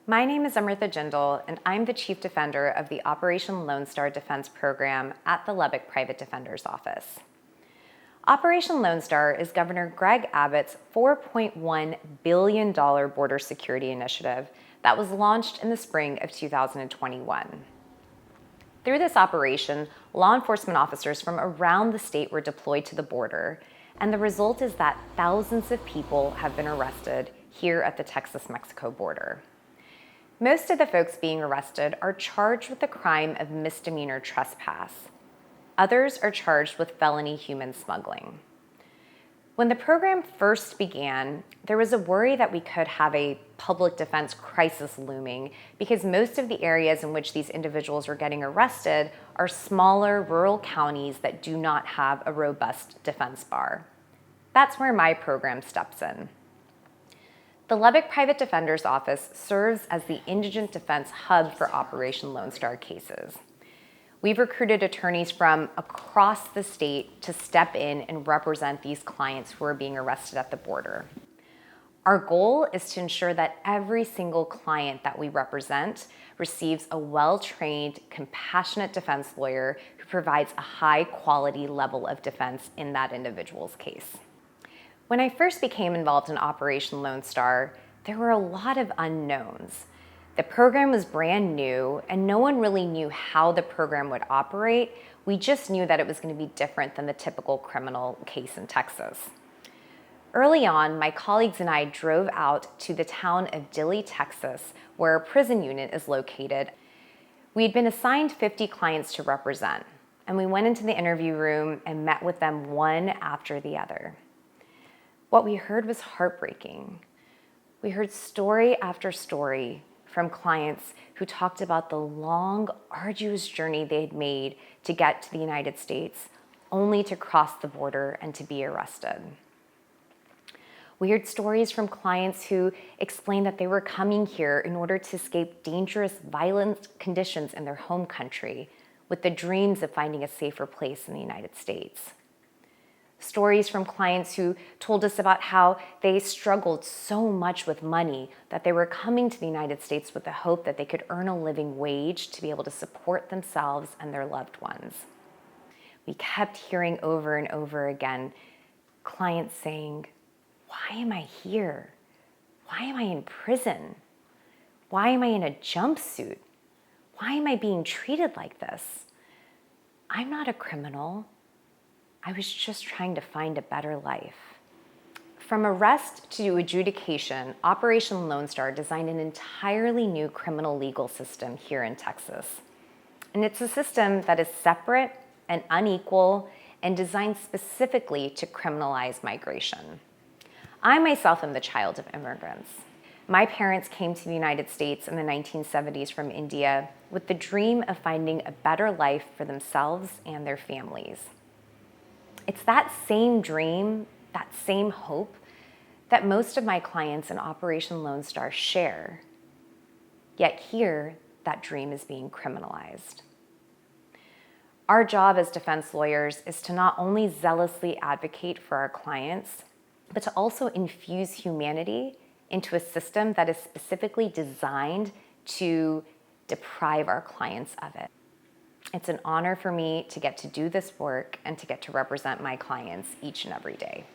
My name is Amrutha Jindal, and I'm the Chief Defender of the Operation Lone Star Defense Program at the Lubbock Private Defender's Office. Operation Lone Star is Governor Greg Abbott's $4.1 billion border security initiative that was launched in the spring of 2021. Through this operation, law enforcement officers from around the state were deployed to the border, and the result is that thousands of people have been arrested here at the Texas-Mexico border. Most of the folks being arrested are charged with the crime of misdemeanor trespass. Others are charged with felony human smuggling. When the program first began, there was a worry that we could have a public defense crisis looming because most of the areas in which these individuals were getting arrested are smaller rural counties that do not have a robust defense bar. That's where my program steps in. The Lubbock Private Defender's Office serves as the indigent defense hub for Operation Lone Star cases. We've recruited attorneys from across the state to step in and represent these clients who are being arrested at the border. Our goal is to ensure that every single client that we represent receives a well-trained, compassionate defense lawyer who provides a high-quality level of defense in that individual's case. When I first became involved in Operation Lone Star, there were a lot of unknowns. The program was brand new, and no one really knew how the program would operate. We just knew that it was going to be different than the typical criminal case in Texas. Early on, my colleagues and I drove out to the town of Dilley, Texas, where a prison unit is located. We had been assigned 50 clients to represent, and we went into the interview room and met with them one after the other. What we heard was heartbreaking. We heard story after story from clients who talked about the long, arduous journey they had made to get to the United States, only to cross the border and to be arrested. We heard stories from clients who explained that they were coming here in order to escape dangerous, violent conditions in their home country, with the dreams of finding a safer place in the United States. Stories from clients who told us about how they struggled so much with money that they were coming to the United States with the hope that they could earn a living wage to be able to support themselves and their loved ones. We kept hearing over and over again clients saying, "Why am I here? Why am I in prison? Why am I in a jumpsuit? Why am I being treated like this? I'm not a criminal. I was just trying to find a better life." From arrest to adjudication, Operation Lone Star designed an entirely new criminal legal system here in Texas. And it's a system that is separate and unequal and designed specifically to criminalize migration. I myself am the child of immigrants. My parents came to the United States in the 1970s from India with the dream of finding a better life for themselves and their families. It's that same dream, that same hope, that most of my clients in Operation Lone Star share. Yet here, that dream is being criminalized. Our job as defense lawyers is to not only zealously advocate for our clients, but to also infuse humanity into a system that is specifically designed to deprive our clients of it. It's an honor for me to get to do this work and to get to represent my clients each and every day.